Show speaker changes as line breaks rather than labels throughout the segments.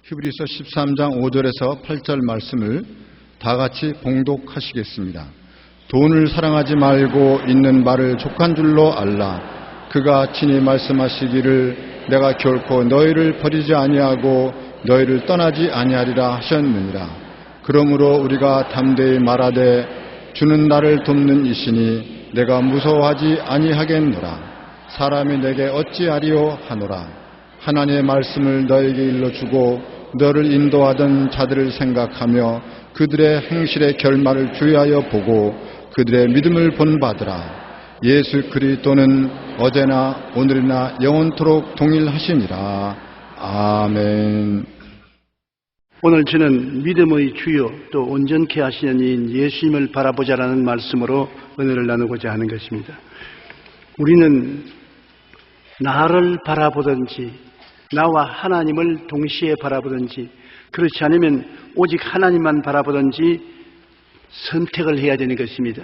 히브리서 13장 5절에서 8절 말씀을 다 같이 봉독하시겠습니다. 돈을 사랑하지 말고 있는 말을 족한 줄로 알라. 그가 친히 말씀하시기를 내가 결코 너희를 버리지 아니하고 너희를 떠나지 아니하리라 하셨느니라. 그러므로 우리가 담대히 말하되 주는 나를 돕는 이시니 내가 무서워하지 아니하겠노라. 사람이 내게 어찌하리요 하노라. 하나님의 말씀을 너에게 일러주고 너를 인도하던 자들을 생각하며 그들의 행실의 결말을 주의하여 보고 그들의 믿음을 본받으라. 예수 그리스도는 어제나 오늘이나 영원토록 동일하시니라. 아멘.
오늘 저는 믿음의 주요 또 온전케 하시는 이인 예수님을 바라보자라는 말씀으로 은혜를 나누고자 하는 것입니다. 우리는 나를 바라보든지 나와 하나님을 동시에 바라보든지 그렇지 않으면 오직 하나님만 바라보든지 선택을 해야 되는 것입니다.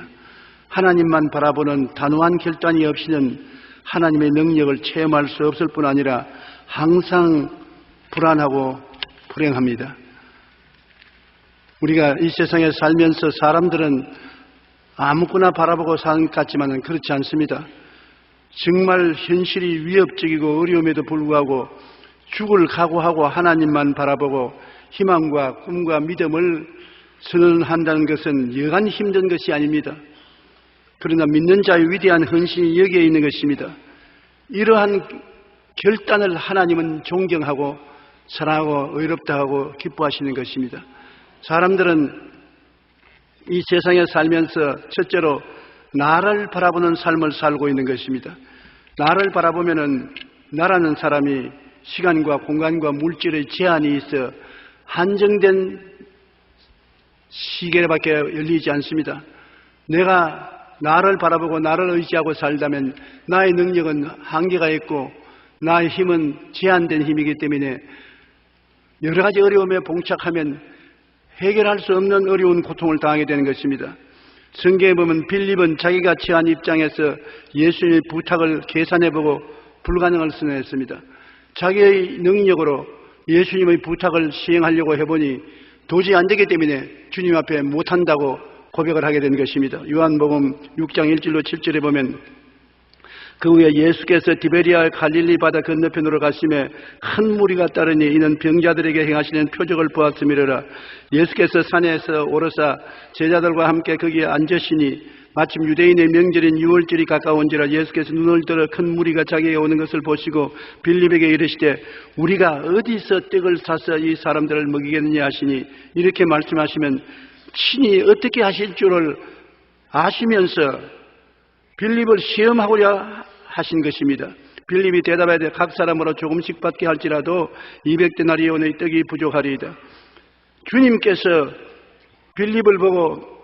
하나님만 바라보는 단호한 결단이 없이는 하나님의 능력을 체험할 수 없을 뿐 아니라 항상 불안하고 불행합니다. 우리가 이 세상에 살면서 사람들은 아무거나 바라보고 사는 것 같지만 그렇지 않습니다. 정말 현실이 위협적이고 어려움에도 불구하고 죽을 각오하고 하나님만 바라보고 희망과 꿈과 믿음을 선언한다는 것은 여간 힘든 것이 아닙니다. 그러나 믿는 자의 위대한 헌신이 여기에 있는 것입니다. 이러한 결단을 하나님은 존경하고 사랑하고 의롭다 하고 기뻐하시는 것입니다. 사람들은 이 세상에 살면서 첫째로 나를 바라보는 삶을 살고 있는 것입니다. 나를 바라보면은 나라는 사람이 시간과 공간과 물질의 제한이 있어 한정된 시계밖에 열리지 않습니다. 내가 나를 바라보고 나를 의지하고 살다면 나의 능력은 한계가 있고 나의 힘은 제한된 힘이기 때문에 여러 가지 어려움에 봉착하면 해결할 수 없는 어려운 고통을 당하게 되는 것입니다. 성경에 보면 빌립은 자기가 처한 입장에서 예수님의 부탁을 계산해보고 불가능을 선언했습니다. 자기의 능력으로 예수님의 부탁을 시행하려고 해보니 도저히 안 되기 때문에 주님 앞에 못한다고 고백을 하게 된 것입니다. 요한복음 6장 1절로 7절에 보면 그 후에 예수께서 디베리아 갈릴리 바다 건너편으로 가심에 큰 무리가 따르니 이는 병자들에게 행하시는 표적을 보았음이로라. 예수께서 산에서 오르사 제자들과 함께 거기에 앉으시니 마침 유대인의 명절인 유월절이 가까운지라 예수께서 눈을 들어 큰 무리가 자기에게 오는 것을 보시고 빌립에게 이르시되 우리가 어디서 떡을 사서 이 사람들을 먹이겠느냐 하시니 이렇게 말씀하시면 친히 어떻게 하실 줄을 아시면서 빌립을 시험하고자 하신 것입니다. 빌립이 대답하되 각 사람으로 조금씩 받게 할지라도 200데나리온의 떡이 부족하리이다. 주님께서 빌립을 보고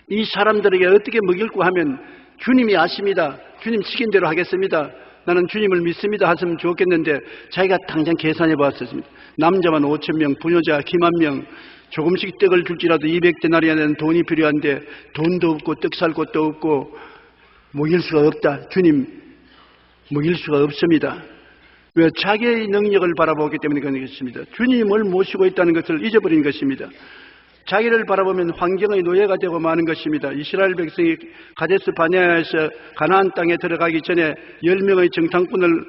이 사람들에게 어떻게 먹일고 하면 주님이 아십니다. 주님 시킨 대로 하겠습니다. 나는 주님을 믿습니다 하시면 좋겠는데 자기가 당장 계산해 보았습니다. 남자만 5,000명, 부녀자 기만 명, 조금씩 떡을 줄지라도 200데나리온은 돈이 필요한데 돈도 없고 떡 살 곳도 없고 먹일 수가 없다. 주님 먹일 수가 없습니다. 왜? 자기의 능력을 바라보기 때문에 그런 것입니다. 주님을 모시고 있다는 것을 잊어버린 것입니다. 자기를 바라보면 환경의 노예가 되고 마는 것입니다. 이스라엘 백성이 가데스 바네아에서 가나안 땅에 들어가기 전에 10명의 정탐꾼을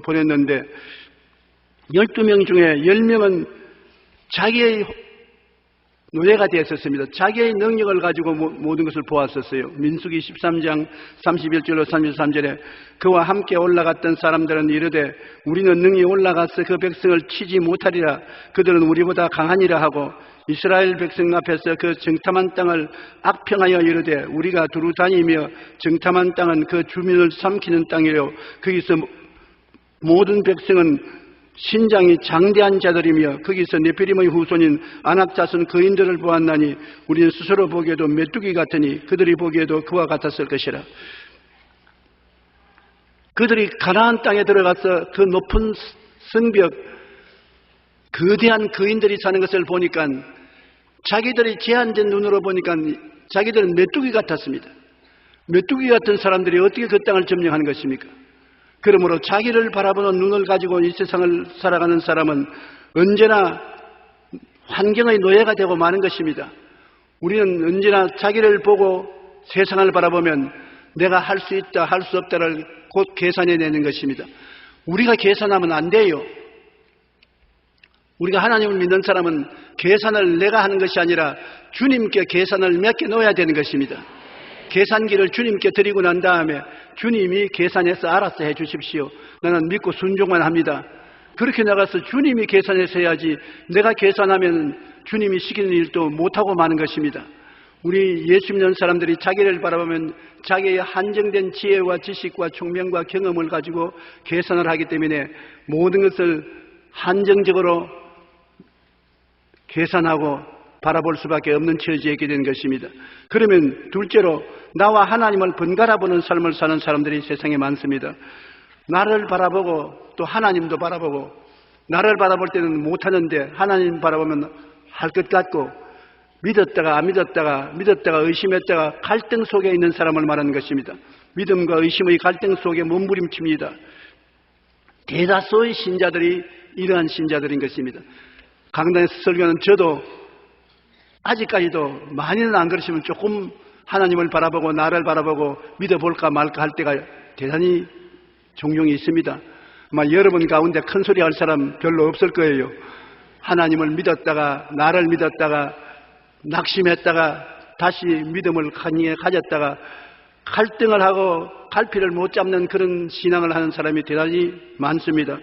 보냈는데 12명 중에 10명은 자기의 노예가 되었었습니다. 자기의 능력을 가지고 모든 것을 보았었어요. 민수기 13장 31절로 33절에 그와 함께 올라갔던 사람들은 이르되 우리는 능히 올라가서 그 백성을 치지 못하리라. 그들은 우리보다 강하니라 하고 이스라엘 백성 앞에서 그 정탐한 땅을 악평하여 이르되 우리가 두루 다니며 정탐한 땅은 그 주민을 삼키는 땅이요 거기서 모든 백성은 신장이 장대한 자들이며 거기서 네피림의 후손인 아낙 자손 거인들을 보았나니 우리는 스스로 보기에도 메뚜기 같으니 그들이 보기에도 그와 같았을 것이라. 그들이 가나안 땅에 들어가서 그 높은 성벽 거대한 거인들이 사는 것을 보니까 자기들이 제한된 눈으로 보니까 자기들은 메뚜기 같았습니다. 메뚜기 같은 사람들이 어떻게 그 땅을 점령하는 것입니까? 그러므로 자기를 바라보는 눈을 가지고 이 세상을 살아가는 사람은 언제나 환경의 노예가 되고 마는 것입니다. 우리는 언제나 자기를 보고 세상을 바라보면 내가 할 수 있다, 할 수 없다를 곧 계산해내는 것입니다. 우리가 계산하면 안 돼요. 우리가 하나님을 믿는 사람은 계산을 내가 하는 것이 아니라 주님께 계산을 맡겨놓아야 되는 것입니다. 계산기를 주님께 드리고 난 다음에 주님이 계산해서 알아서 해 주십시오. 나는 믿고 순종만 합니다. 그렇게 나가서 주님이 계산해서 해야지 내가 계산하면 주님이 시키는 일도 못하고 마는 것입니다. 우리 예수 믿는 사람들이 자기를 바라보면 자기의 한정된 지혜와 지식과 총명과 경험을 가지고 계산을 하기 때문에 모든 것을 한정적으로 계산하고 바라볼 수밖에 없는 처지에 있게 되는 것입니다. 그러면 둘째로 나와 하나님을 번갈아 보는 삶을 사는 사람들이 세상에 많습니다. 나를 바라보고 또 하나님도 바라보고, 나를 바라볼 때는 못하는데 하나님 바라보면 할 것 같고, 믿었다가 안 믿었다가, 믿었다가 의심했다가 갈등 속에 있는 사람을 말하는 것입니다. 믿음과 의심의 갈등 속에 몸부림칩니다. 대다수의 신자들이 이러한 신자들인 것입니다. 강단에서 설교하는 저도 아직까지도 많이는 안 그러시면 조금 하나님을 바라보고 나를 바라보고 믿어볼까 말까 할 때가 대단히 종종이 있습니다. 아마 여러분 가운데 큰 소리 할 사람 별로 없을 거예요. 하나님을 믿었다가 나를 믿었다가 낙심했다가 다시 믿음을 강하게 가졌다가 갈등을 하고 갈피를 못 잡는 그런 신앙을 하는 사람이 대단히 많습니다.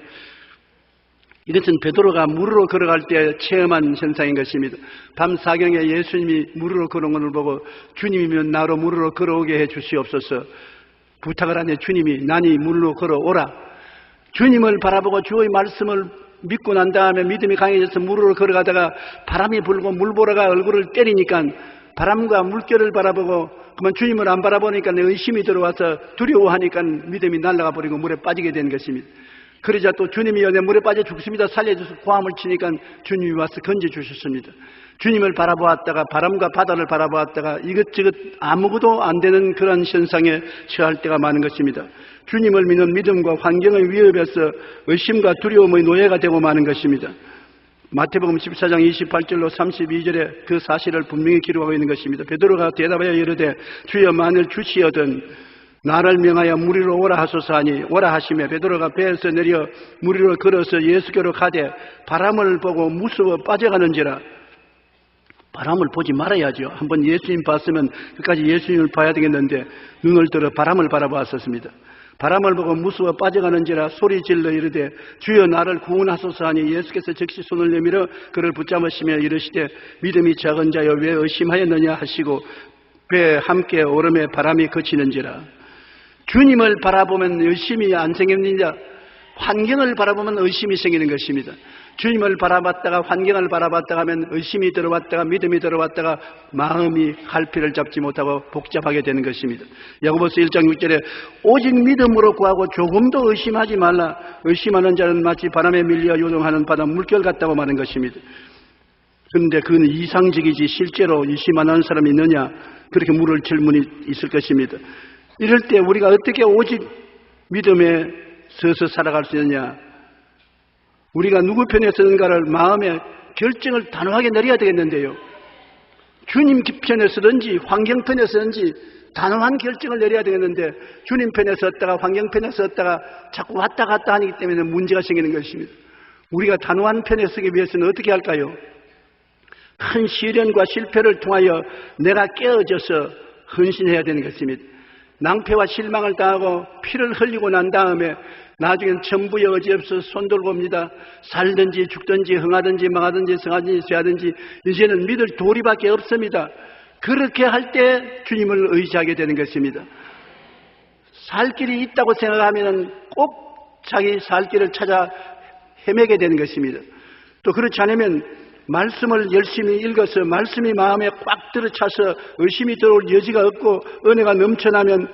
이것은 베드로가 무리로 걸어갈 때 체험한 현상인 것입니다. 밤 사경에 예수님이 무리로 걸어온 것을 보고 주님이면 나로 무리로 걸어오게 해 주시옵소서 부탁을 하니 주님이 나니 무리로 걸어오라. 주님을 바라보고 주의 말씀을 믿고 난 다음에 믿음이 강해져서 무리로 걸어가다가 바람이 불고 물보라가 얼굴을 때리니까 바람과 물결을 바라보고 그만 주님을 안 바라보니까 내 의심이 들어와서 두려워하니까 믿음이 날아가 버리고 물에 빠지게 된 것입니다. 그러자 또 주님이여 내 물에 빠져 죽습니다. 살려주셔서 고함을 치니까 주님이 와서 건져주셨습니다. 주님을 바라보았다가 바람과 바다를 바라보았다가 이것저것 아무것도 안 되는 그런 현상에 처할 때가 많은 것입니다. 주님을 믿는 믿음과 환경의 위협에서 의심과 두려움의 노예가 되고 마는 것입니다. 마태복음 14장 28절로 32절에 그 사실을 분명히 기록하고 있는 것입니다. 베드로가 대답하여 이르되 주여 만일 주시거든 나를 명하여 무리로 오라 하소서 하니 오라 하시며 베드로가 배에서 내려 무리로 걸어서 예수께로 가되 바람을 보고 무서워 빠져가는지라. 바람을 보지 말아야죠. 한번 예수님 봤으면 끝까지 예수님을 봐야 되겠는데 눈을 들어 바람을 바라보았었습니다. 바람을 보고 무서워 빠져가는지라 소리질러 이르되 주여 나를 구원하소서 하니 예수께서 즉시 손을 내밀어 그를 붙잡으시며 이르시되 믿음이 작은 자여 왜 의심하였느냐 하시고 배에 함께 오름에 바람이 그치는지라. 주님을 바라보면 의심이 안 생깁니다. 환경을 바라보면 의심이 생기는 것입니다. 주님을 바라봤다가 환경을 바라봤다가 하면 의심이 들어왔다가 믿음이 들어왔다가 마음이 갈피를 잡지 못하고 복잡하게 되는 것입니다. 야고보서 1장 6절에 오직 믿음으로 구하고 조금도 의심하지 말라. 의심하는 자는 마치 바람에 밀려 요동하는 바다 물결 같다고 말하는 것입니다. 그런데 그건 이상적이지 실제로 의심하는 사람이 있느냐 그렇게 물을 질문이 있을 것입니다. 이럴 때 우리가 어떻게 오직 믿음에 서서 살아갈 수 있느냐. 우리가 누구 편에 서는가를 마음에 결정을 단호하게 내려야 되겠는데요. 주님 편에 서든지 환경 편에 서든지 단호한 결정을 내려야 되겠는데 주님 편에 섰다가 환경 편에 섰다가 자꾸 왔다 갔다 하기 때문에 문제가 생기는 것입니다. 우리가 단호한 편에 서기 위해서는 어떻게 할까요? 큰 시련과 실패를 통하여 내가 깨어져서 헌신해야 되는 것입니다. 낭패와 실망을 당하고 피를 흘리고 난 다음에 나중엔 전부의 의지 없어서 손 들고 옵니다. 살든지 죽든지 흥하든지 망하든지 성하든지 쇠하든지 이제는 믿을 도리밖에 없습니다. 그렇게 할 때 주님을 의지하게 되는 것입니다. 살 길이 있다고 생각하면 꼭 자기 살 길을 찾아 헤매게 되는 것입니다. 또 그렇지 않으면 말씀을 열심히 읽어서 말씀이 마음에 꽉 들어차서 의심이 들어올 여지가 없고 은혜가 넘쳐나면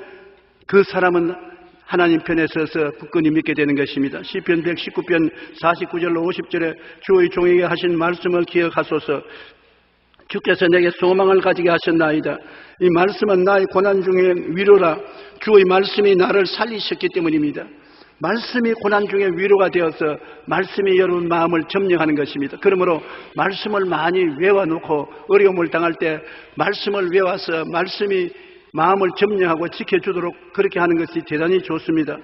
그 사람은 하나님 편에 서서 굳건히 믿게 되는 것입니다. 시편 119편 49절로 50절에 주의 종에게 하신 말씀을 기억하소서. 주께서 내게 소망을 가지게 하셨나이다. 이 말씀은 나의 고난 중에 위로라. 주의 말씀이 나를 살리셨기 때문입니다. 말씀이 고난 중에 위로가 되어서 말씀이 여러분 마음을 점령하는 것입니다. 그러므로 말씀을 많이 외워놓고 어려움을 당할 때 말씀을 외워서 말씀이 마음을 점령하고 지켜주도록 그렇게 하는 것이 대단히 좋습니다.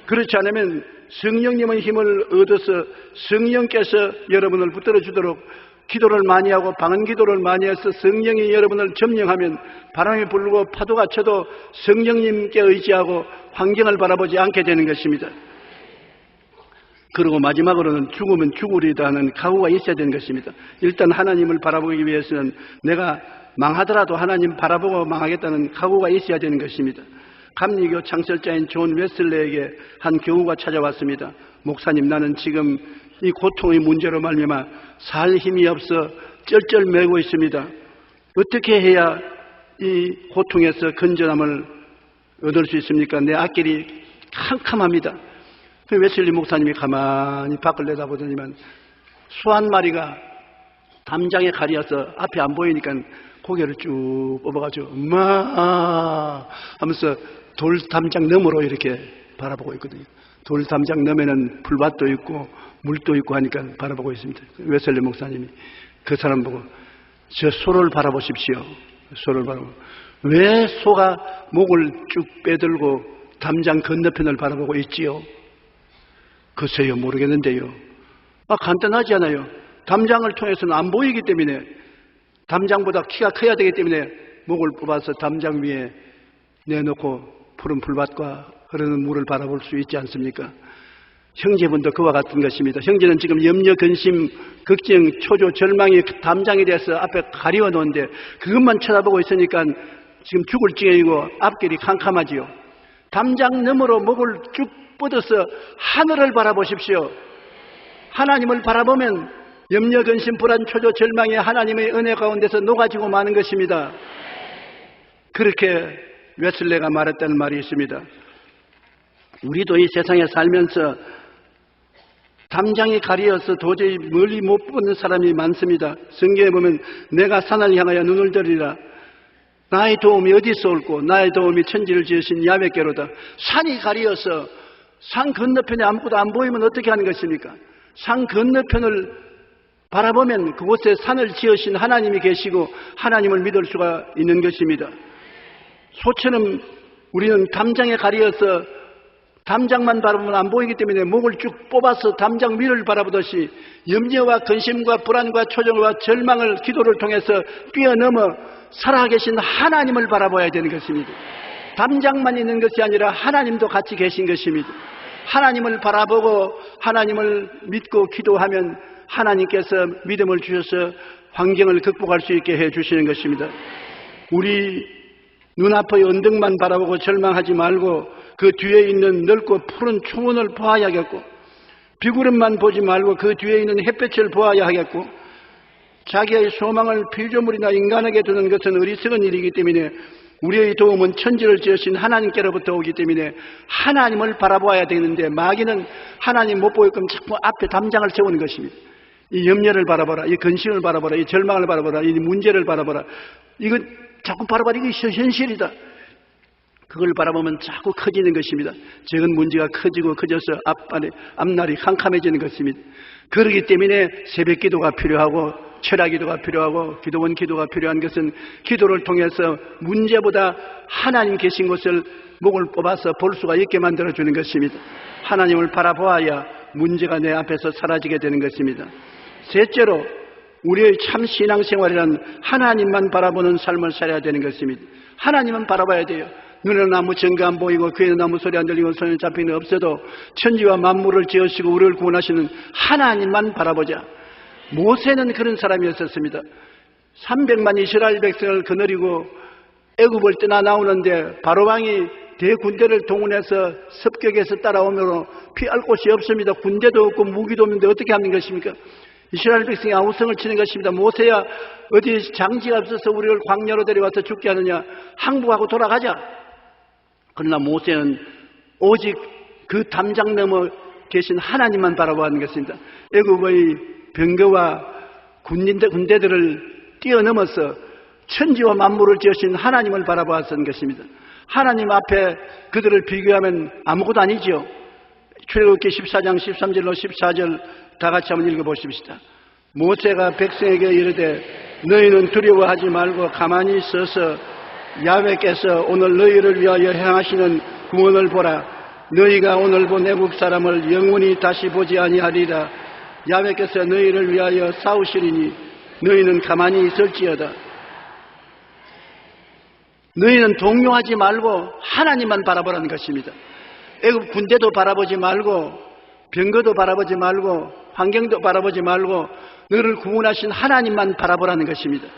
그렇지 않으면 성령님의 힘을 얻어서 성령께서 여러분을 붙들어 주도록 기도를 많이 하고 방언 기도를 많이 해서 성령이 여러분을 점령하면 바람이 불고 파도가 쳐도 성령님께 의지하고 환경을 바라보지 않게 되는 것입니다. 그리고 마지막으로는 죽으면 죽으리다 하는 각오가 있어야 되는 것입니다. 일단 하나님을 바라보기 위해서는 내가 망하더라도 하나님 바라보고 망하겠다는 각오가 있어야 되는 것입니다. 감리교 창설자인 존 웨슬레에게 한 교우가 찾아왔습니다. 목사님, 나는 지금 이 고통의 문제로 말미암아 살 힘이 없어 쩔쩔매고 있습니다. 어떻게 해야 이 고통에서 건전함을 얻을 수 있습니까? 내 앞길이 캄캄합니다. 웨슬리 목사님이 가만히 밖을 내다보더니만 소 한 마리가 담장에 가려서 앞에 안 보이니까 고개를 쭉 뽑아가지고 엄마 하면서 돌 담장 너머로 이렇게 바라보고 있거든요. 돌 담장 너머에는 풀밭도 있고 물도 있고 하니까 바라보고 있습니다. 웨슬리 목사님이 그 사람 보고 저 소를 바라보십시오. 소를 바라보고 왜 소가 목을 쭉 빼들고 담장 건너편을 바라보고 있지요? 글쎄요, 모르겠는데요. 간단하지 않아요. 담장을 통해서는 안 보이기 때문에, 담장보다 키가 커야 되기 때문에 목을 뽑아서 담장 위에 내놓고 푸른 풀밭과 흐르는 물을 바라볼 수 있지 않습니까? 형제분도 그와 같은 것입니다. 형제는 지금 염려, 근심, 걱정, 초조, 절망이 담장이 돼서 앞에 가리워 놓은데 그것만 쳐다보고 있으니까 지금 죽을 지경이고 앞길이 캄캄하지요. 담장 너머로 목을 쭉 뻗어서 하늘을 바라보십시오. 하나님을 바라보면 염려, 근심, 불안, 초조, 절망이 하나님의 은혜 가운데서 녹아지고 마는 것입니다. 그렇게 웨슬레가 말했다는 말이 있습니다. 우리도 이 세상에 살면서 담장이 가리어서 도저히 멀리 못 보는 사람이 많습니다. 성경에 보면 내가 산을 향하여 눈을 들이라. 나의 도움이 어디서 올고 나의 도움이 천지를 지으신 야훼께로다. 산이 가리어서 산 건너편에 아무것도 안 보이면 어떻게 하는 것입니까? 산 건너편을 바라보면 그곳에 산을 지으신 하나님이 계시고 하나님을 믿을 수가 있는 것입니다. 소처럼 우리는 담장에 가리어서 담장만 바라보면 안 보이기 때문에 목을 쭉 뽑아서 담장 위를 바라보듯이 염려와 근심과 불안과 초정과 절망을 기도를 통해서 뛰어넘어 살아계신 하나님을 바라봐야 되는 것입니다. 담장만 있는 것이 아니라 하나님도 같이 계신 것입니다. 하나님을 바라보고 하나님을 믿고 기도하면 하나님께서 믿음을 주셔서 환경을 극복할 수 있게 해주시는 것입니다. 우리 눈앞의 언덕만 바라보고 절망하지 말고 그 뒤에 있는 넓고 푸른 초원을 보아야겠고, 비구름만 보지 말고 그 뒤에 있는 햇볕을 보아야 하겠고, 자기의 소망을 피조물이나 인간에게 두는 것은 어리석은 일이기 때문에 우리의 도움은 천지를 지으신 하나님께로부터 오기 때문에 하나님을 바라보아야 되는데, 마귀는 하나님 못 보게끔 자꾸 앞에 담장을 세우는 것입니다. 이 염려를 바라봐라, 이 근심을 바라봐라, 이 절망을 바라봐라, 이 문제를 바라봐라. 이건 자꾸 바라봐라. 이게 현실이다. 그걸 바라보면 자꾸 커지는 것입니다. 적은 문제가 커지고 커져서 앞날이 캄캄해지는 것입니다. 그렇기 때문에 새벽 기도가 필요하고 철야 기도가 필요하고 기도원 기도가 필요한 것은 기도를 통해서 문제보다 하나님 계신 곳을 목을 뽑아서 볼 수가 있게 만들어주는 것입니다. 하나님을 바라보아야 문제가 내 앞에서 사라지게 되는 것입니다. 셋째로 우리의 참 신앙생활이란 하나님만 바라보는 삶을 살아야 되는 것입니다. 하나님은 바라봐야 돼요. 눈에는 아무 증거 안 보이고 귀에는 아무 소리 안 들리고 손에 잡히는 없어도 천지와 만물을 지으시고 우리를 구원하시는 하나님만 바라보자. 모세는 그런 사람이었습니다. 300만 이스라엘 백성을 거느리고 애굽을 떠나 나오는데 바로왕이 대군대를 동원해서 습격해서 따라오므로 피할 곳이 없습니다. 군대도 없고 무기도 없는데 어떻게 하는 것입니까? 이스라엘 백성이 아우성을 치는 것입니다. 모세야, 어디 장지가 없어서 우리를 광야로 데려와서 죽게 하느냐? 항복하고 돌아가자. 그러나 모세는 오직 그 담장 넘어 계신 하나님만 바라보는 것입니다. 애굽의 병거와 군대들을 뛰어넘어서 천지와 만물을 지으신 하나님을 바라보았던 것입니다. 하나님 앞에 그들을 비교하면 아무것도 아니죠. 출애굽기 14장 13절로 14절 다 같이 한번 읽어보십시다. 모세가 백성에게 이르되 너희는 두려워하지 말고 가만히 서서 야훼께서 오늘 너희를 위하여 행하시는 구원을 보라. 너희가 오늘 본 애국 사람을 영원히 다시 보지 아니하리라. 야훼께서 너희를 위하여 싸우시리니 너희는 가만히 있을지어다. 너희는 동요하지 말고 하나님만 바라보라는 것입니다. 애국 군대도 바라보지 말고 병거도 바라보지 말고 환경도 바라보지 말고 너를 구원하신 하나님만 바라보라는 것입니다.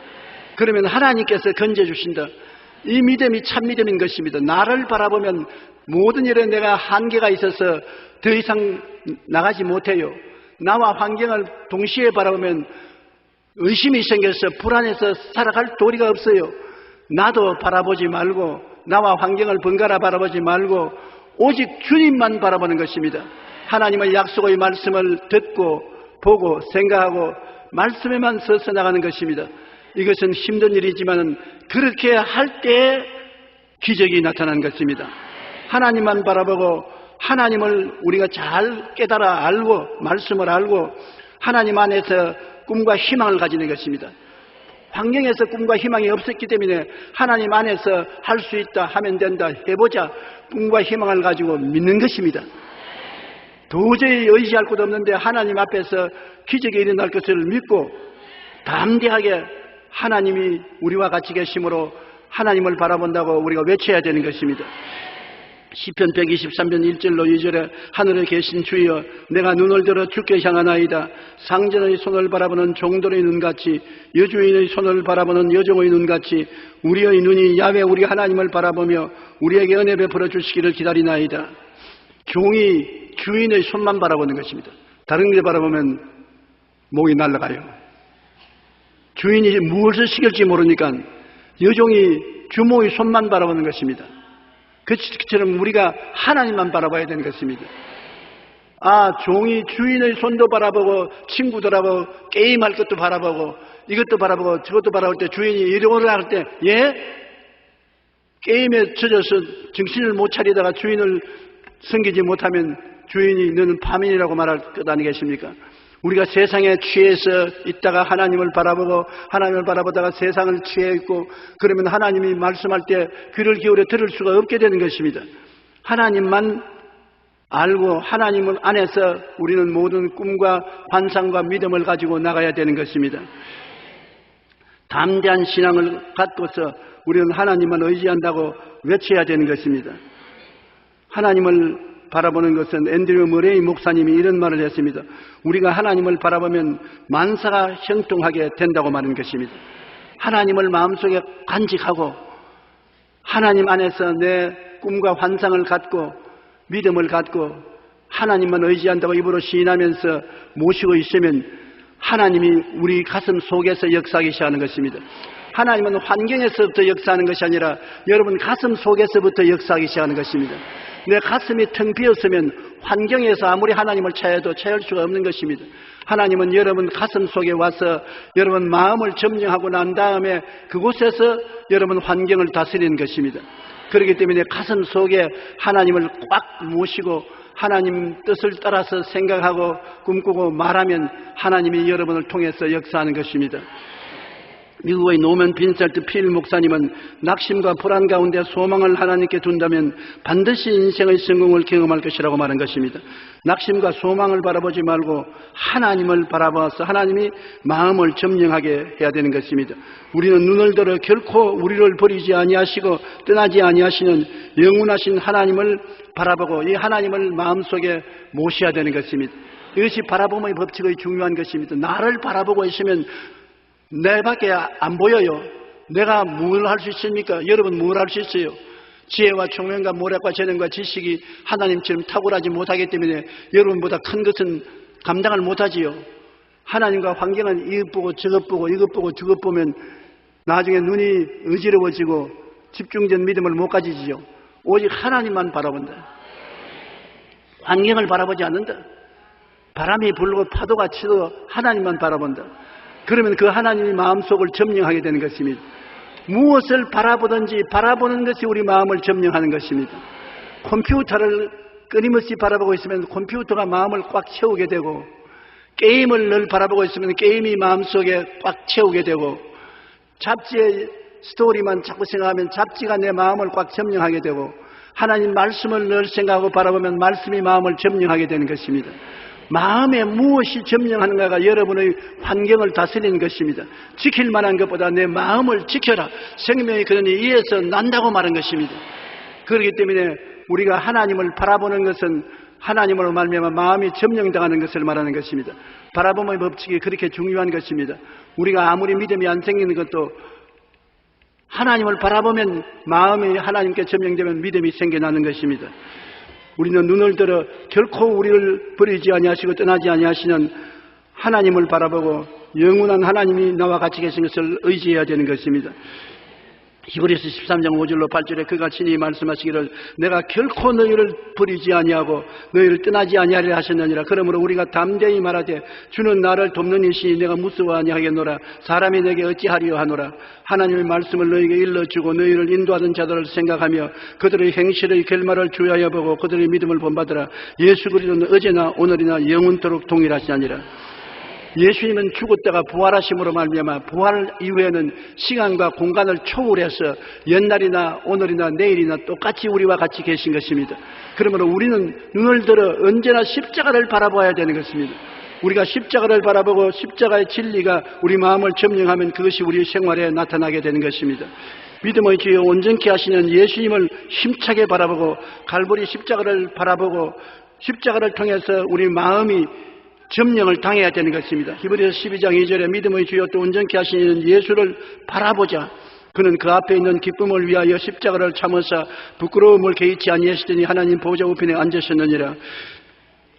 그러면 하나님께서 건져주신다. 이 믿음이 참 믿음인 것입니다. 나를 바라보면 모든 일에 내가 한계가 있어서 더 이상 나가지 못해요. 나와 환경을 동시에 바라보면 의심이 생겨서 불안해서 살아갈 도리가 없어요. 나도 바라보지 말고 나와 환경을 번갈아 바라보지 말고 오직 주님만 바라보는 것입니다. 하나님의 약속의 말씀을 듣고 보고 생각하고 말씀에만 서서 나가는 것입니다. 이것은 힘든 일이지만 그렇게 할 때 기적이 나타나는 것입니다. 하나님만 바라보고 하나님을 우리가 잘 깨달아 알고 말씀을 알고 하나님 안에서 꿈과 희망을 가지는 것입니다. 환경에서 꿈과 희망이 없었기 때문에 하나님 안에서 할 수 있다 하면 된다 해보자 꿈과 희망을 가지고 믿는 것입니다. 도저히 의지할 곳 없는데 하나님 앞에서 기적이 일어날 것을 믿고 담대하게 하나님이 우리와 같이 계심으로 하나님을 바라본다고 우리가 외쳐야 되는 것입니다. 시편 123편 1절로 2절에 하늘에 계신 주여 내가 눈을 들어 주께 향하나이다. 상전의 손을 바라보는 종들의 눈같이 여주인의 손을 바라보는 여종의 눈같이 우리의 눈이 야훼 우리 하나님을 바라보며 우리에게 은혜 베풀어 주시기를 기다리나이다. 종이 주인의 손만 바라보는 것입니다. 다른 데 바라보면 목이 날아가요. 주인이 무엇을 시킬지 모르니까 여종이 주모의 손만 바라보는 것입니다. 그처럼 우리가 하나님만 바라봐야 되는 것입니다. 종이 주인의 손도 바라보고 친구들하고 게임할 것도 바라보고 이것도 바라보고 저것도 바라볼 때 주인이 이러고라 할 때 게임에 젖어서 정신을 못 차리다가 주인을 섬기지 못하면 주인이 너는 파민이라고 말할 것 아니겠습니까? 우리가 세상에 취해서 있다가 하나님을 바라보고 하나님을 바라보다가 세상을 취해 있고 그러면 하나님이 말씀할 때 귀를 기울여 들을 수가 없게 되는 것입니다. 하나님만 알고 하나님 안에서 우리는 모든 꿈과 환상과 믿음을 가지고 나가야 되는 것입니다. 담대한 신앙을 갖고서 우리는 하나님만 의지한다고 외쳐야 되는 것입니다. 하나님을 바라보는 것은 앤드류 머레이 목사님이 이런 말을 했습니다. 우리가 하나님을 바라보면 만사가 형통하게 된다고 말하는 것입니다. 하나님을 마음속에 간직하고 하나님 안에서 내 꿈과 환상을 갖고 믿음을 갖고 하나님만 의지한다고 입으로 시인하면서 모시고 있으면 하나님이 우리 가슴 속에서 역사하기 시작하는 것입니다. 하나님은 환경에서부터 역사하는 것이 아니라 여러분 가슴 속에서부터 역사하기 시작하는 것입니다. 내 가슴이 텅 비었으면 환경에서 아무리 하나님을 찾아도 찾을 수가 없는 것입니다. 하나님은 여러분 가슴 속에 와서 여러분 마음을 점령하고 난 다음에 그곳에서 여러분 환경을 다스리는 것입니다. 그렇기 때문에 가슴 속에 하나님을 꽉 모시고 하나님 뜻을 따라서 생각하고 꿈꾸고 말하면 하나님이 여러분을 통해서 역사하는 것입니다. 미국의 노먼 빈셀트 필 목사님은 낙심과 불안 가운데 소망을 하나님께 둔다면 반드시 인생의 성공을 경험할 것이라고 말한 것입니다. 낙심과 소망을 바라보지 말고 하나님을 바라봐서 하나님이 마음을 점령하게 해야 되는 것입니다. 우리는 눈을 들어 결코 우리를 버리지 아니하시고 떠나지 아니하시는 영원하신 하나님을 바라보고 이 하나님을 마음속에 모셔야 되는 것입니다. 이것이 바라봄의 법칙의 중요한 것입니다. 나를 바라보고 있으면 내밖에 안 보여요. 내가 뭘 할 수 있습니까? 여러분 뭘 할 수 있어요? 지혜와 총명과 모략과 재능과 지식이 하나님처럼 탁월하지 못하기 때문에 여러분보다 큰 것은 감당을 못하지요. 하나님과 환경은 이것 보고 저것 보고 이것 보고 저것 보면 나중에 눈이 어지러워지고 집중된 믿음을 못 가지지요. 오직 하나님만 바라본다. 환경을 바라보지 않는다. 바람이 불고 파도가 치도 하나님만 바라본다. 그러면 그 하나님이 마음속을 점령하게 되는 것입니다. 무엇을 바라보든지 바라보는 것이 우리 마음을 점령하는 것입니다. 컴퓨터를 끊임없이 바라보고 있으면 컴퓨터가 마음을 꽉 채우게 되고, 게임을 늘 바라보고 있으면 게임이 마음속에 꽉 채우게 되고, 잡지의 스토리만 자꾸 생각하면 잡지가 내 마음을 꽉 점령하게 되고, 하나님 말씀을 늘 생각하고 바라보면 말씀이 마음을 점령하게 되는 것입니다. 마음에 무엇이 점령하는가가 여러분의 환경을 다스리는 것입니다. 지킬 만한 것보다 내 마음을 지켜라. 생명이 그러니 이에서 난다고 말한 것입니다. 그렇기 때문에 우리가 하나님을 바라보는 것은 하나님으로 말미암아 마음이 점령당하는 것을 말하는 것입니다. 바라봄의 법칙이 그렇게 중요한 것입니다. 우리가 아무리 믿음이 안 생기는 것도 하나님을 바라보면 마음이 하나님께 점령되면 믿음이 생겨나는 것입니다. 우리는 눈을 들어 결코 우리를 버리지 아니하시고 떠나지 아니하시는 하나님을 바라보고 영원한 하나님이 나와 같이 계신 것을 의지해야 되는 것입니다. 히브리서 13장 5절로 8절에 그가 친히 말씀하시기를 내가 결코 너희를 버리지 아니하고 너희를 떠나지 아니하리라 하셨느니라. 그러므로 우리가 담대히 말하되 주는 나를 돕는 이시니 내가 무서워하니 하겠노라. 사람이 내게 어찌하리요 하노라. 하나님의 말씀을 너희에게 일러주고 너희를 인도하던 자들을 생각하며 그들의 행실의 결말을 주의하여 보고 그들의 믿음을 본받으라. 예수 그리스도는 어제나 오늘이나 영원토록 동일하시니라. 예수님은 죽었다가 부활하심으로 말미암아 부활 이후에는 시간과 공간을 초월해서 옛날이나 오늘이나 내일이나 똑같이 우리와 같이 계신 것입니다. 그러므로 우리는 눈을 들어 언제나 십자가를 바라봐야 되는 것입니다. 우리가 십자가를 바라보고 십자가의 진리가 우리 마음을 점령하면 그것이 우리 생활에 나타나게 되는 것입니다. 믿음의 주여 온전케 하시는 예수님을 힘차게 바라보고 갈보리 십자가를 바라보고 십자가를 통해서 우리 마음이 점령을 당해야 되는 것입니다. 히브리서 12장 2절에 믿음의 주여 또 온전케 하시는 예수를 바라보자. 그는 그 앞에 있는 기쁨을 위하여 십자가를 참으사 부끄러움을 개의치 아니하시더니 하나님 보좌 우편에 앉으셨느니라.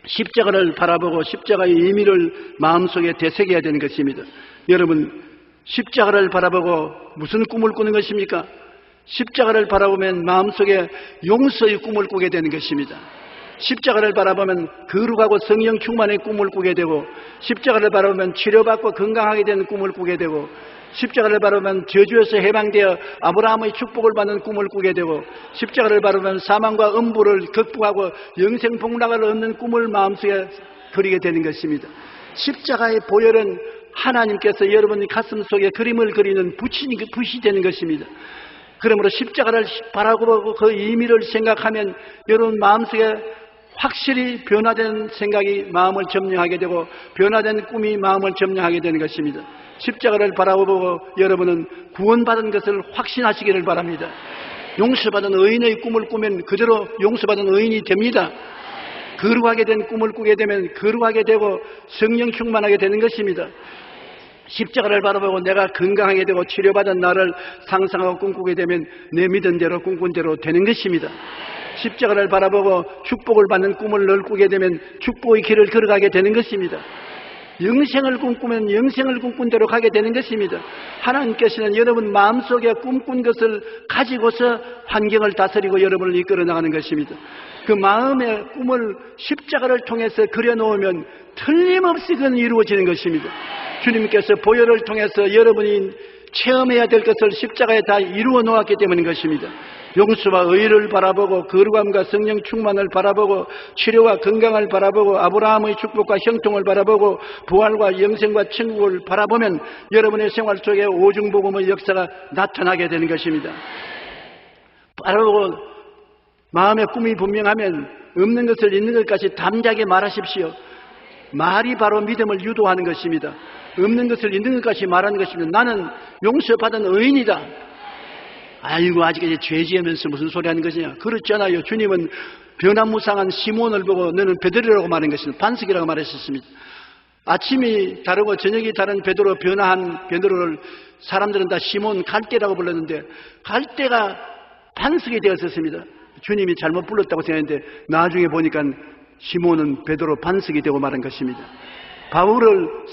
십자가를 바라보고 십자가의 의미를 마음속에 되새겨야 되는 것입니다. 여러분, 십자가를 바라보고 무슨 꿈을 꾸는 것입니까? 십자가를 바라보면 마음속에 용서의 꿈을 꾸게 되는 것입니다. 십자가를 바라보면 거룩하고 성령 충만의 꿈을 꾸게 되고, 십자가를 바라보면 치료받고 건강하게 되는 꿈을 꾸게 되고, 십자가를 바라보면 저주에서 해방되어 아브라함의 축복을 받는 꿈을 꾸게 되고, 십자가를 바라보면 사망과 음부를 극복하고 영생 복락을 얻는 꿈을 마음속에 그리게 되는 것입니다. 십자가의 보혈은 하나님께서 여러분의 가슴 속에 그림을 그리는 붓이 되는 것입니다. 그러므로 십자가를 바라보고 그 의미를 생각하면 여러분 마음속에 확실히 변화된 생각이 마음을 점령하게 되고 변화된 꿈이 마음을 점령하게 되는 것입니다. 십자가를 바라보고 여러분은 구원받은 것을 확신하시기를 바랍니다. 용서받은 의인의 꿈을 꾸면 그대로 용서받은 의인이 됩니다. 거룩하게 된 꿈을 꾸게 되면 거룩하게 되고 성령 충만하게 되는 것입니다. 십자가를 바라보고 내가 건강하게 되고 치료받은 나를 상상하고 꿈꾸게 되면 내 믿은 대로 꿈꾼 대로 되는 것입니다. 십자가를 바라보고 축복을 받는 꿈을 늘 꾸게 되면 축복의 길을 걸어가게 되는 것입니다. 영생을 꿈꾸면 영생을 꿈꾼 대로 가게 되는 것입니다. 하나님께서는 여러분 마음속에 꿈꾼 것을 가지고서 환경을 다스리고 여러분을 이끌어 나가는 것입니다. 그 마음의 꿈을 십자가를 통해서 그려놓으면 틀림없이 그건 이루어지는 것입니다. 주님께서 보혈을 통해서 여러분이 체험해야 될 것을 십자가에 다 이루어 놓았기 때문인 것입니다. 용서와 의를 바라보고 거룩함과 성령 충만을 바라보고 치료와 건강을 바라보고 아브라함의 축복과 형통을 바라보고 부활과 영생과 천국을 바라보면 여러분의 생활 속에 오중복음의 역사가 나타나게 되는 것입니다. 바라보고 마음의 꿈이 분명하면 없는 것을 있는 것까지 담대하게 말하십시오. 말이 바로 믿음을 유도하는 것입니다. 없는 것을 있는 것까지 말하는 것입니다. 나는 용서받은 의인이다. 아이고 아직까지 죄 지으면서 무슨 소리 하는 것이냐. 그렇잖아요. 주님은 변화무쌍한 시몬을 보고 너는 베드로라고 말한 것입니다. 반석이라고 말하셨습니다. 아침이 다르고 저녁이 다른 베드로, 변화한 베드로를 사람들은 다 시몬 갈대라고 불렀는데 갈대가 반석이 되었었습니다. 주님이 잘못 불렀다고 생각했는데 나중에 보니까 시몬은 베드로 반석이 되고 말한 것입니다.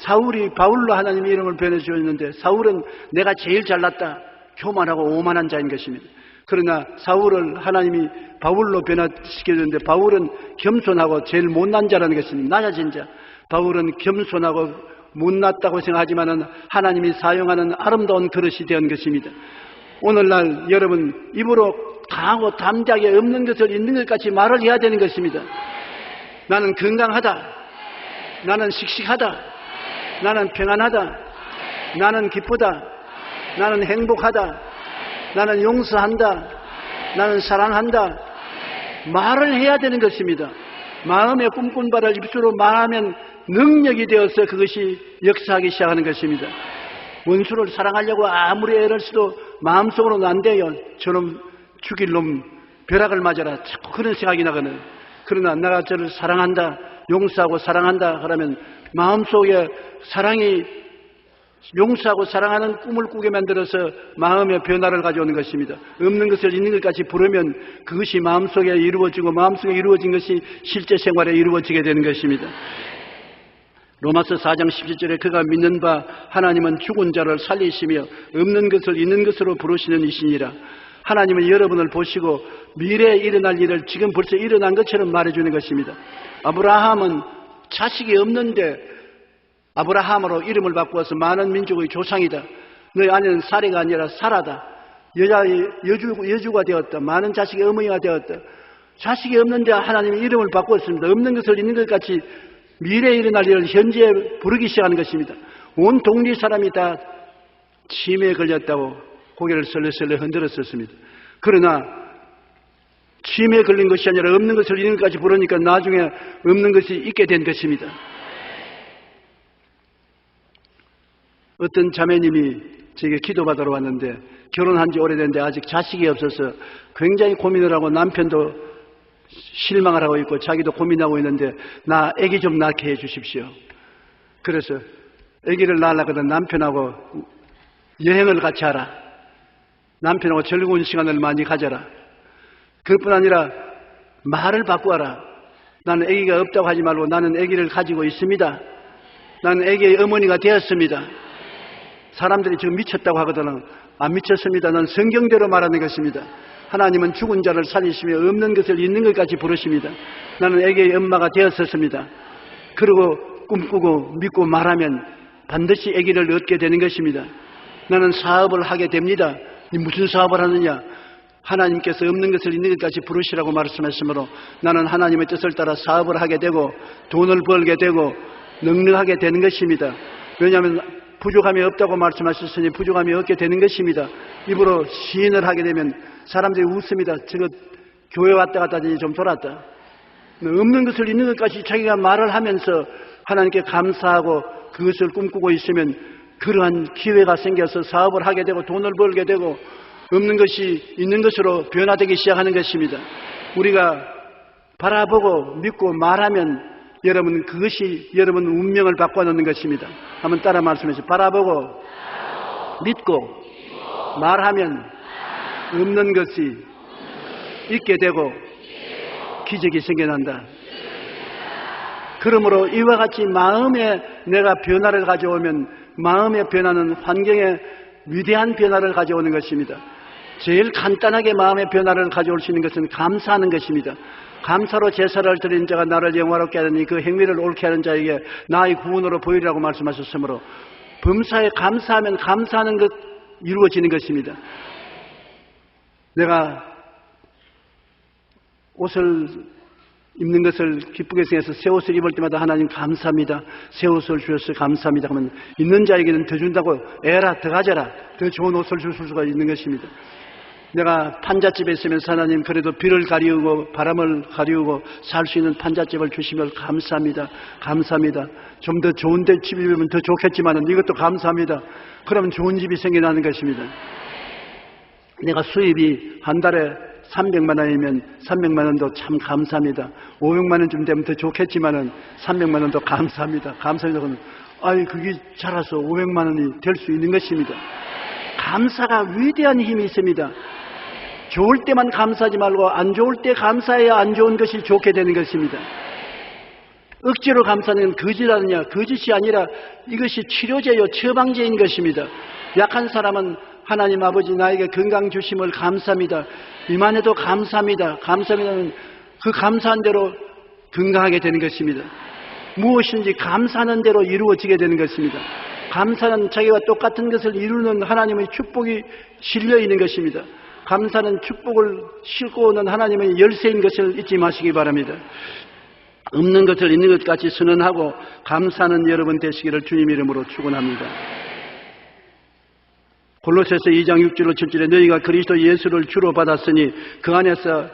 사울이 바울로 하나님의 이름을 변해 주었는데 사울은 내가 제일 잘났다, 교만하고 오만한 자인 것입니다. 그러나 사울을 하나님이 바울로 변화시켰는데 바울은 겸손하고 제일 못난 자라는 것입니다. 낮아진 자. 바울은 겸손하고 못났다고 생각하지만 하나님이 사용하는 아름다운 그릇이 된 것입니다. 오늘날 여러분 입으로 강하고 담대하게 없는 것을 있는 것 같이 말을 해야 되는 것입니다. 나는 건강하다. 나는 씩씩하다. 나는 평안하다. 나는 기쁘다. 나는 행복하다. 나는 용서한다. 나는 사랑한다. 말을 해야 되는 것입니다. 마음의 꿈꾼 바를 입술로 말하면 능력이 되어서 그것이 역사하기 시작하는 것입니다. 원수를 사랑하려고 아무리 애를 써도 마음속으로는 안 돼요. 저놈 죽일 놈 벼락을 맞아라. 자꾸 그런 생각이 나거든. 그러나 내가 저를 사랑한다, 용서하고 사랑한다 그러면 마음속에 사랑이 용서하고 사랑하는 꿈을 꾸게 만들어서 마음의 변화를 가져오는 것입니다. 없는 것을 있는 것까지 부르면 그것이 마음속에 이루어지고 마음속에 이루어진 것이 실제 생활에 이루어지게 되는 것입니다. 로마서 4장 17절에 그가 믿는 바 하나님은 죽은 자를 살리시며 없는 것을 있는 것으로 부르시는 이시니라. 하나님은 여러분을 보시고 미래에 일어날 일을 지금 벌써 일어난 것처럼 말해주는 것입니다. 아브라함은 자식이 없는데 아브라함으로 이름을 바꾸어서 많은 민족의 조상이다. 너희 아내는 사례가 아니라 사라다. 여주가 되었다. 많은 자식의 어머니가 되었다. 자식이 없는데 하나님이 이름을 바꾸었습니다. 없는 것을 있는 것 같이 미래에 일어날 일을 현재 부르기 시작하는 것입니다. 온 동리 사람이 다 치매에 걸렸다고 고개를 설레설레 흔들었었습니다. 그러나 치매에 걸린 것이 아니라 없는 것을 있는 것까지 부르니까 나중에 없는 것이 있게 된 것입니다. 어떤 자매님이 제게 기도받으러 왔는데 결혼한 지 오래됐는데 아직 자식이 없어서 굉장히 고민을 하고 남편도 실망을 하고 있고 자기도 고민하고 있는데 나 아기 좀 낳게 해 주십시오. 그래서 아기를 낳으려거든 남편하고 여행을 같이 하라. 남편하고 즐거운 시간을 많이 가져라. 그것뿐 아니라 말을 바꾸어라. 나는 아기가 없다고 하지 말고 나는 아기를 가지고 있습니다. 나는 아기의 어머니가 되었습니다. 사람들이 지금 미쳤다고 하거든. 안 미쳤습니다. 난 성경대로 말하는 것입니다. 하나님은 죽은 자를 살리시며 없는 것을 있는 것까지 부르십니다. 나는 아기의 엄마가 되었었습니다. 그리고 꿈꾸고 믿고 말하면 반드시 아기를 얻게 되는 것입니다. 나는 사업을 하게 됩니다. 무슨 사업을 하느냐? 하나님께서 없는 것을 있는 것까지 부르시라고 말씀하시므로 나는 하나님의 뜻을 따라 사업을 하게 되고 돈을 벌게 되고 능력하게 되는 것입니다. 왜냐하면 부족함이 없다고 말씀하셨으니 부족함이 없게 되는 것입니다. 입으로 시인을 하게 되면 사람들이 웃습니다. 저거 교회 왔다 갔다 하더니 좀 돌았다. 없는 것을 있는 것까지 자기가 말을 하면서 하나님께 감사하고 그것을 꿈꾸고 있으면 그러한 기회가 생겨서 사업을 하게 되고 돈을 벌게 되고 없는 것이 있는 것으로 변화되기 시작하는 것입니다. 우리가 바라보고 믿고 말하면 여러분 그것이 여러분 운명을 바꿔놓는 것입니다. 한번 따라 말씀해 주세요. 바라보고 믿고 말하면 없는 것이 있게 되고 기적이 생겨난다. 그러므로 이와 같이 마음에 내가 변화를 가져오면 마음의 변화는 환경에 위대한 변화를 가져오는 것입니다. 제일 간단하게 마음의 변화를 가져올 수 있는 것은 감사하는 것입니다. 감사로 제사를 드린 자가 나를 영화롭게 하느니 그 행위를 옳게 하는 자에게 나의 구원으로 보이리라고 말씀하셨으므로 범사에 감사하면 감사하는 것 이루어지는 것입니다. 내가 옷을 입는 것을 기쁘게 생각해서 새 옷을 입을 때마다 하나님 감사합니다. 새 옷을 주셔서 감사합니다 하면 있는 자에게는 더 준다고 애라 더 가져라 더 좋은 옷을 줄 수가 있는 것입니다. 내가 판잣집에 있으면서 하나님 그래도 비를 가리우고 바람을 가리우고 살 수 있는 판잣집을 주시면 감사합니다. 감사합니다. 좀 더 좋은 데 집이면 더 좋겠지만 이것도 감사합니다. 그러면 좋은 집이 생겨나는 것입니다. 내가 수입이 한 달에 300만 원이면 300만 원도 참 감사합니다. 500만 원쯤 되면 더 좋겠지만은 300만 원도 감사합니다. 감사합니다. 아이 그게 자라서 500만 원이 될 수 있는 것입니다. 감사가 위대한 힘이 있습니다. 좋을 때만 감사하지 말고 안 좋을 때 감사해야 안 좋은 것이 좋게 되는 것입니다. 억지로 감사하는 거짓이라느냐? 거짓이 아니라 이것이 치료제요 처방제인 것입니다. 약한 사람은 하나님 아버지 나에게 건강 주심을 감사합니다. 이만해도 감사합니다. 감사합니다는 그 감사한 대로 건강하게 되는 것입니다. 무엇인지 감사하는 대로 이루어지게 되는 것입니다. 감사는 자기와 똑같은 것을 이루는 하나님의 축복이 실려 있는 것입니다. 감사는 축복을 싣고 오는 하나님의 열쇠인 것을 잊지 마시기 바랍니다. 없는 것을 있는 것 같이 선언하고 감사하는 여러분 되시기를 주님 이름으로 축원합니다. 골로새서 2장 6절로 7절에 너희가 그리스도 예수를 주로 받았으니 그 안에서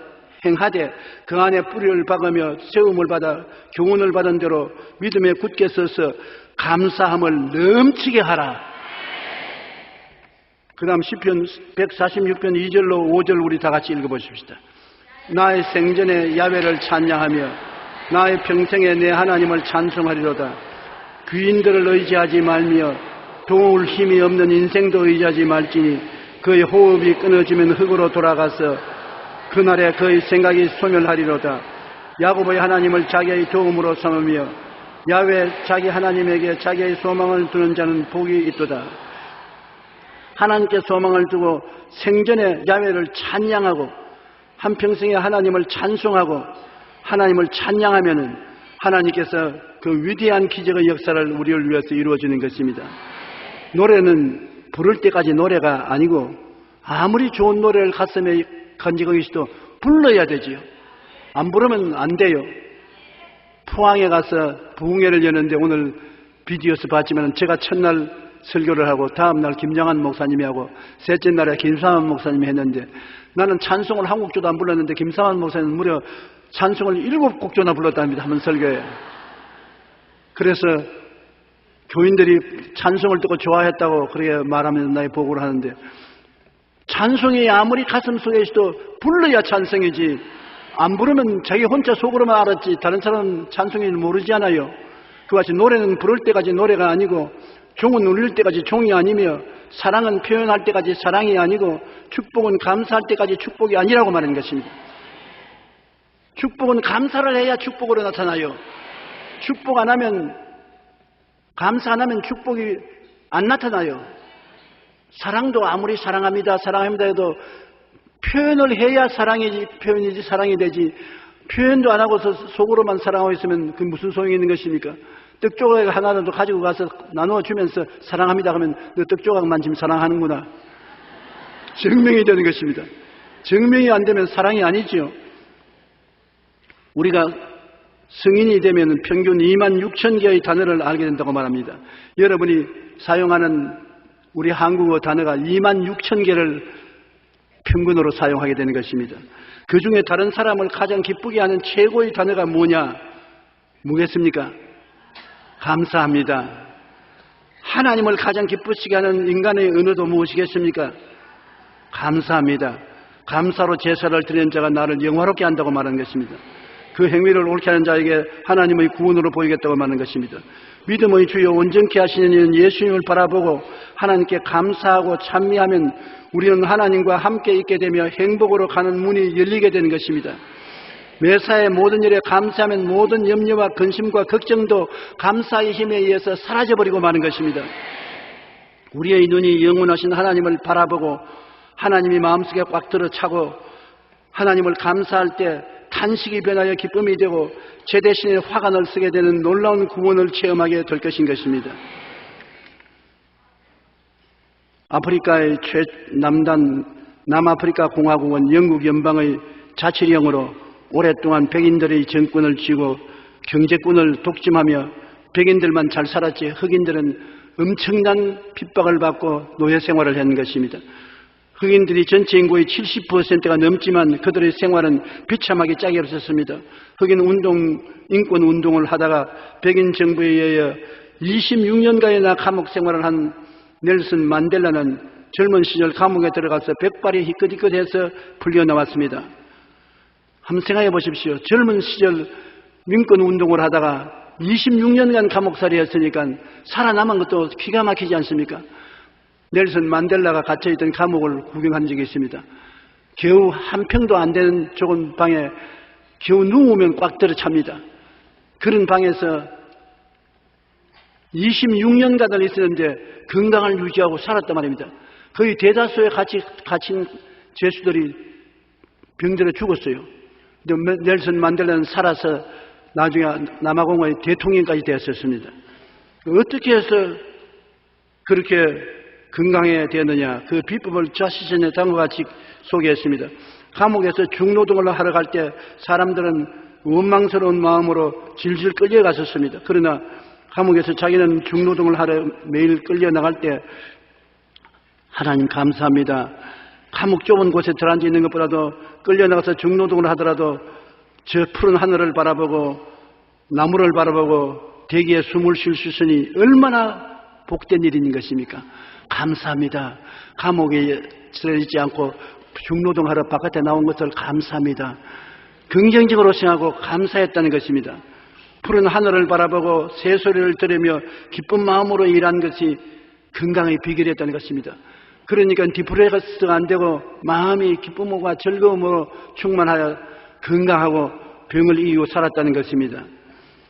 행하되 그 안에 뿌리를 박으며 세움을 받아 교훈을 받은 대로 믿음에 굳게 서서 감사함을 넘치게 하라. 그 다음 시편 146편 2절로 5절 우리 다 같이 읽어보십시다. 나의 생전에 야훼를 찬양하며 나의 평생에 내 하나님을 찬송하리로다. 귀인들을 의지하지 말며 도울 힘이 없는 인생도 의지하지 말지니 그의 호흡이 끊어지면 흙으로 돌아가서 그날에 그의 생각이 소멸하리로다. 야곱의 하나님을 자기의 도움으로 삼으며 야훼 자기 하나님에게 자기의 소망을 두는 자는 복이 있도다. 하나님께 소망을 두고 생전에 야훼를 찬양하고 한평생에 하나님을 찬송하고 하나님을 찬양하면은 하나님께서 그 위대한 기적의 역사를 우리를 위해서 이루어주는 것입니다. 노래는 부를 때까지 노래가 아니고 아무리 좋은 노래를 가슴에 간직하고 있어도 불러야 되지요. 안 부르면 안 돼요. 포항에 가서 부흥회를 여는데 오늘 비디오에서 봤지만 제가 첫날 설교를 하고 다음날 김정한 목사님이 하고 셋째 날에 김삼환 목사님이 했는데 나는 찬송을 한 곡조도 안 불렀는데 김삼환 목사님은 무려 찬송을 7곡조나 불렀답니다. 한 번 설교에. 그래서 교인들이 찬송을 듣고 좋아했다고 그렇게 말하면서 나의 보고를 하는데 찬송이 아무리 가슴 속에 있어도 불러야 찬송이지 안 부르면 자기 혼자 속으로만 알았지 다른 사람은 찬송을 모르지 않아요. 그같이 노래는 부를 때까지 노래가 아니고 종은 울릴 때까지 종이 아니며 사랑은 표현할 때까지 사랑이 아니고 축복은 감사할 때까지 축복이 아니라고 말하는 것입니다. 축복은 감사를 해야 축복으로 나타나요. 축복 안 하면 감사 안 하면 축복이 안 나타나요. 사랑도 아무리 사랑합니다 해도 표현을 해야 표현이지 사랑이 되지 표현도 안 하고서 속으로만 사랑하고 있으면 그 무슨 소용이 있는 것입니까? 떡조각 하나라도 가지고 가서 나누어주면서 사랑합니다 하면 너 떡조각만 지금 사랑하는구나. 증명이 되는 것입니다. 증명이 안 되면 사랑이 아니지요. 우리가 성인이 되면 평균 26,000개의 단어를 알게 된다고 말합니다. 여러분이 사용하는 우리 한국어 단어가 26,000개를 평균으로 사용하게 되는 것입니다. 그 중에 다른 사람을 가장 기쁘게 하는 최고의 단어가 뭐겠습니까? 감사합니다. 하나님을 가장 기쁘시게 하는 인간의 언어도 무엇이겠습니까? 감사합니다. 감사로 제사를 드리는 자가 나를 영화롭게 한다고 말하는 것입니다. 그 행위를 옳게 하는 자에게 하나님의 구원으로 보이겠다고 말하는 것입니다. 믿음의 주여 온전케 하시는 이는 예수님을 바라보고 하나님께 감사하고 찬미하면 우리는 하나님과 함께 있게 되며 행복으로 가는 문이 열리게 되는 것입니다. 매사의 모든 일에 감사하면 모든 염려와 근심과 걱정도 감사의 힘에 의해서 사라져버리고 마는 것입니다. 우리의 눈이 영원하신 하나님을 바라보고 하나님이 마음속에 꽉 들어차고 하나님을 감사할 때 탄식이 변하여 기쁨이 되고 제 대신에 화관을 쓰게 되는 놀라운 구원을 체험하게 될 것인 것입니다. 아프리카의 남아프리카 공화국은 영국 연방의 자치령으로 오랫동안 백인들의 정권을 쥐고 경제권을 독점하며 백인들만 잘 살았지 흑인들은 엄청난 핍박을 받고 노예 생활을 한 것입니다. 흑인들이 전체 인구의 70%가 넘지만 그들의 생활은 비참하게 짝이 없었습니다. 흑인 인권 운동을 하다가 백인 정부에 의해 26년간이나 감옥 생활을 한 넬슨 만델라는 젊은 시절 감옥에 들어가서 백발이 희끗희끗해서 풀려나왔습니다. 한번 생각해 보십시오. 젊은 시절 민권 운동을 하다가 26년간 감옥살이 했으니까 살아남은 것도 기가 막히지 않습니까? 넬슨 만델라가 갇혀있던 감옥을 구경한 적이 있습니다. 겨우 한 평도 안 되는 좁은 방에 겨우 누우면 꽉 들어찹니다. 그런 방에서 26년간을 있었는데 건강을 유지하고 살았단 말입니다. 거의 대다수의 갇힌 죄수들이 병들어 죽었어요. 근데 넬슨 만델라는 살아서 나중에 남아공의 대통령까지 되었었습니다. 어떻게 해서 그렇게 건강해 되느냐? 그 비법을 자시전에 다음과 같이 소개했습니다. 감옥에서 중노동을 하러 갈 때 사람들은 원망스러운 마음으로 질질 끌려갔었습니다. 그러나 감옥에서 자기는 중노동을 하러 매일 끌려나갈 때 하나님 감사합니다. 감옥 좁은 곳에 들어앉아 있는 것보다도 끌려나가서 중노동을 하더라도 저 푸른 하늘을 바라보고 나무를 바라보고 대기에 숨을 쉴 수 있으니 얼마나 복된 일인 것입니까? 감사합니다. 감옥에 들어있지 않고 중노동하러 바깥에 나온 것을 감사합니다. 긍정적으로 생각하고 감사했다는 것입니다. 푸른 하늘을 바라보고 새소리를 들으며 기쁜 마음으로 일한 것이 건강의 비결이었다는 것입니다. 그러니까 디프레스가 안 되고 마음이 기쁨과 즐거움으로 충만하여 건강하고 병을 이기고 살았다는 것입니다.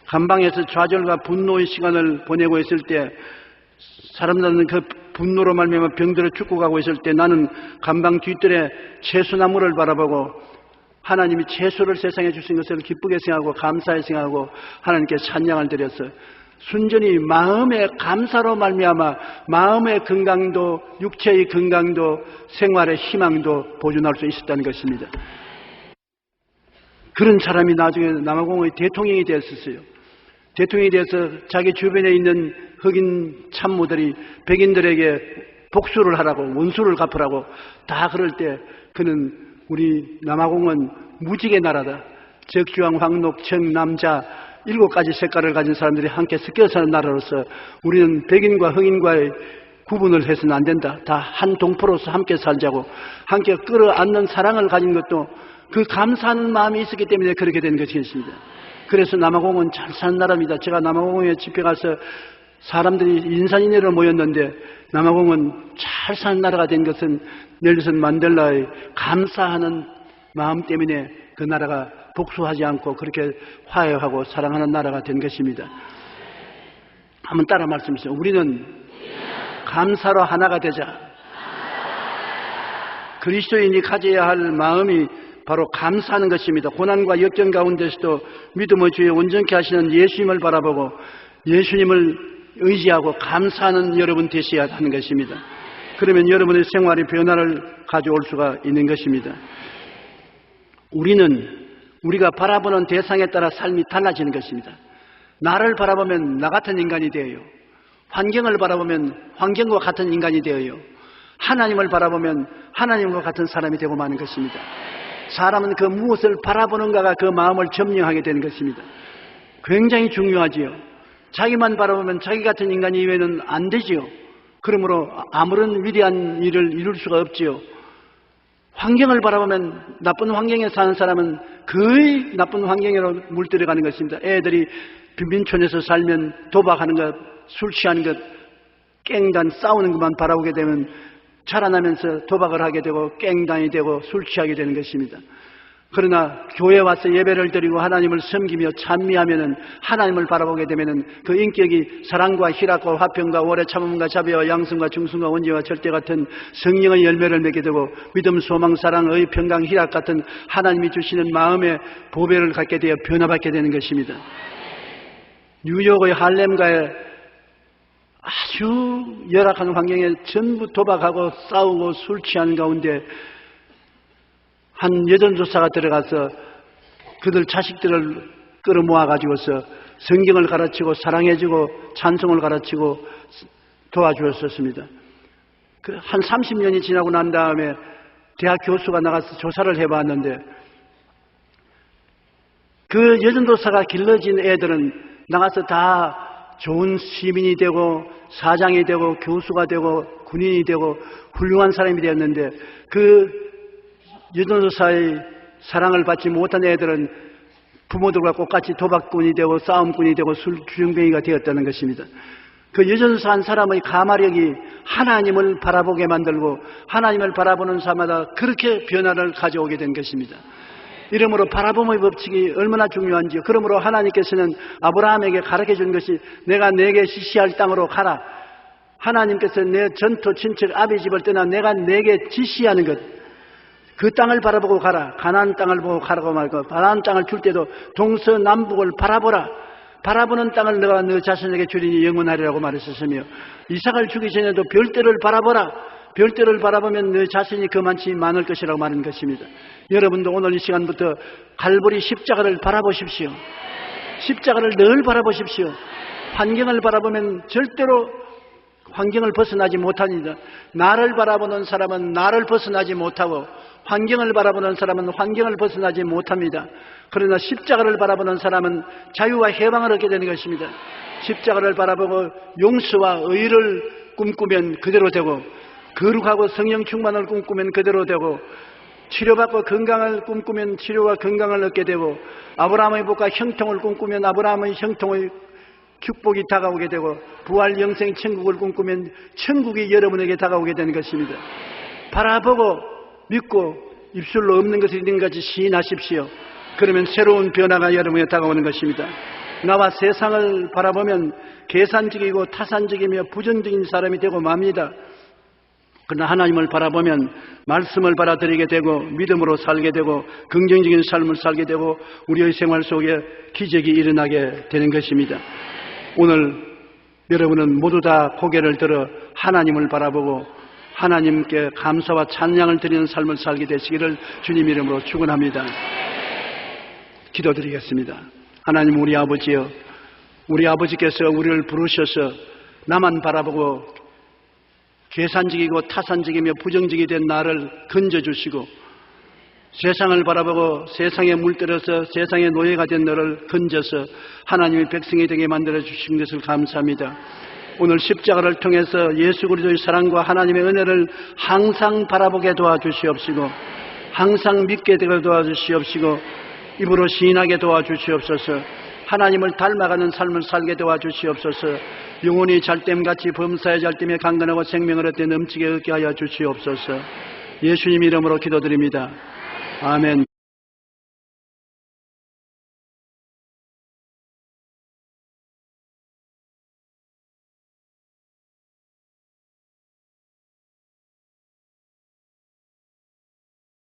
감방에서 좌절과 분노의 시간을 보내고 있을 때 사람들은 그 분노로 말미암아 병들어 죽고 가고 있을 때 나는 감방 뒤뜰에 채소나무를 바라보고 하나님이 채소를 세상에 주신 것을 기쁘게 생각하고 감사히 생각하고 하나님께 찬양을 드려서 순전히 마음의 감사로 말미암아 마음의 건강도 육체의 건강도 생활의 희망도 보존할 수 있었다는 것입니다. 그런 사람이 나중에 남아공의 대통령이 되었어요. 대통령이 돼서 자기 주변에 있는 흑인 참모들이 백인들에게 복수를 하라고 원수를 갚으라고 다 그럴 때 그는 우리 남아공은 무지개 나라다. 적주왕, 황록, 청, 남자 7가지 색깔을 가진 사람들이 함께 섞여 사는 나라로서 우리는 백인과 흑인과의 구분을 해서는 안 된다. 다 한 동포로서 함께 살자고 함께 끌어안는 사랑을 가진 것도 그 감사하는 마음이 있었기 때문에 그렇게 된 것이었습니다. 그래서 남아공은 잘 사는 나라입니다. 제가 남아공에 집회 가서 사람들이 인산인해로 모였는데 남아공은 잘 사는 나라가 된 것은 넬슨 만델라의 감사하는 마음 때문에 그 나라가 복수하지 않고 그렇게 화해하고 사랑하는 나라가 된 것입니다. 한번 따라 말씀하세요. 우리는 감사로 하나가 되자. 그리스도인이 가져야 할 마음이 바로 감사하는 것입니다. 고난과 역경 가운데서도 믿음의 주에 온전케 하시는 예수님을 바라보고 예수님을 의지하고 감사하는 여러분 되셔야 하는 것입니다. 그러면 여러분의 생활의 변화를 가져올 수가 있는 것입니다. 우리가 바라보는 대상에 따라 삶이 달라지는 것입니다. 나를 바라보면 나 같은 인간이 되어요. 환경을 바라보면 환경과 같은 인간이 되어요. 하나님을 바라보면 하나님과 같은 사람이 되고 마는 것입니다. 사람은 그 무엇을 바라보는가가 그 마음을 점령하게 되는 것입니다. 굉장히 중요하지요. 자기만 바라보면 자기 같은 인간 이외에는 안 되지요. 그러므로 아무런 위대한 일을 이룰 수가 없지요. 환경을 바라보면 나쁜 환경에 사는 사람은 거의 나쁜 환경으로 물들어가는 것입니다. 애들이 빈민촌에서 살면 도박하는 것, 술 취하는 것, 깽단 싸우는 것만 바라보게 되면 자라나면서 도박을 하게 되고 깽단이 되고 술 취하게 되는 것입니다. 그러나 교회에 와서 예배를 드리고 하나님을 섬기며 찬미하면은 하나님을 바라보게 되면은 그 인격이 사랑과 희락과 화평과 오래 참음과 자비와 양성과 중승과 원죄와 절대 같은 성령의 열매를 맺게 되고 믿음, 소망, 사랑, 의, 평강, 희락 같은 하나님이 주시는 마음의 보배를 갖게 되어 변화받게 되는 것입니다. 뉴욕의 할렘가에 아주 열악한 환경에 전부 도박하고 싸우고 술 취하는 가운데 한 여전조사가 들어가서 그들 자식들을 끌어모아 가지고서 성경을 가르치고 사랑해주고 찬송을 가르치고 도와주었습니다. 한 30년이 지나고 난 다음에 대학 교수가 나가서 조사를 해봤는데 그 여전도사가 길러진 애들은 나가서 다 좋은 시민이 되고 사장이 되고 교수가 되고 군인이 되고 훌륭한 사람이 되었는데 그 여전도사의 사랑을 받지 못한 애들은 부모들과 똑같이 도박꾼이 되고 싸움꾼이 되고 술 주정뱅이가 되었다는 것입니다. 그 여전도사 한 사람의 가마력이 하나님을 바라보게 만들고 하나님을 바라보는 사람마다 그렇게 변화를 가져오게 된 것입니다. 이러므로 바라봄의 법칙이 얼마나 중요한지요. 그러므로 하나님께서는 아브라함에게 가르쳐준 것이 내가 내게 지시할 땅으로 가라. 하나님께서 내 전토 친척 아비 집을 떠나 내가 내게 지시하는 것, 그 땅을 바라보고 가라. 가나안 땅을 보고 가라고 말고 가나안 땅을 줄 때도 동서남북을 바라보라. 바라보는 땅을 너가 너 자신에게 주리니 영원하리라고 말했었으며 이삭을 주기 전에도 별들을 바라보라. 별들을 바라보면 너 자신이 그만치 많을 것이라고 말하는 것입니다. 여러분도 오늘 이 시간부터 갈보리 십자가를 바라보십시오. 십자가를 늘 바라보십시오. 환경을 바라보면 절대로 환경을 벗어나지 못합니다. 나를 바라보는 사람은 나를 벗어나지 못하고 환경을 바라보는 사람은 환경을 벗어나지 못합니다. 그러나 십자가를 바라보는 사람은 자유와 해방을 얻게 되는 것입니다. 십자가를 바라보고 용서와 의를 꿈꾸면 그대로 되고, 거룩하고 성령 충만을 꿈꾸면 그대로 되고, 치료받고 건강을 꿈꾸면 치료와 건강을 얻게 되고, 아브라함의 복과 형통을 꿈꾸면 아브라함의 형통의 축복이 다가오게 되고, 부활 영생 천국을 꿈꾸면 천국이 여러분에게 다가오게 되는 것입니다. 바라보고 믿고 입술로 없는 것을 있는 것같이 시인하십시오. 그러면 새로운 변화가 여러분에게 다가오는 것입니다. 나와 세상을 바라보면 계산적이고 타산적이며 부정적인 사람이 되고 맙니다. 그러나 하나님을 바라보면 말씀을 받아들이게 되고 믿음으로 살게 되고 긍정적인 삶을 살게 되고 우리의 생활 속에 기적이 일어나게 되는 것입니다. 오늘 여러분은 모두 다 고개를 들어 하나님을 바라보고 하나님께 감사와 찬양을 드리는 삶을 살게 되시기를 주님 이름으로 축원합니다. 기도드리겠습니다. 하나님, 우리 아버지여, 우리 아버지께서 우리를 부르셔서 나만 바라보고 계산적이고 타산적이며 부정적이 된 나를 건져주시고 세상을 바라보고 세상에 물들어서 세상의 노예가 된 너를 건져서 하나님의 백성이 되게 만들어 주신 것을 감사합니다. 오늘 십자가를 통해서 예수 그리스도의 사랑과 하나님의 은혜를 항상 바라보게 도와주시옵시고 항상 믿게 되게 도와주시옵시고 입으로 시인하게 도와주시옵소서. 하나님을 닮아가는 삶을 살게 도와주시옵소서. 영혼이 잘됨같이 범사의 잘됨에 강건하고 생명을 얻되 넘치게 얻게 하여 주시옵소서. 예수님 이름으로 기도드립니다. 아멘.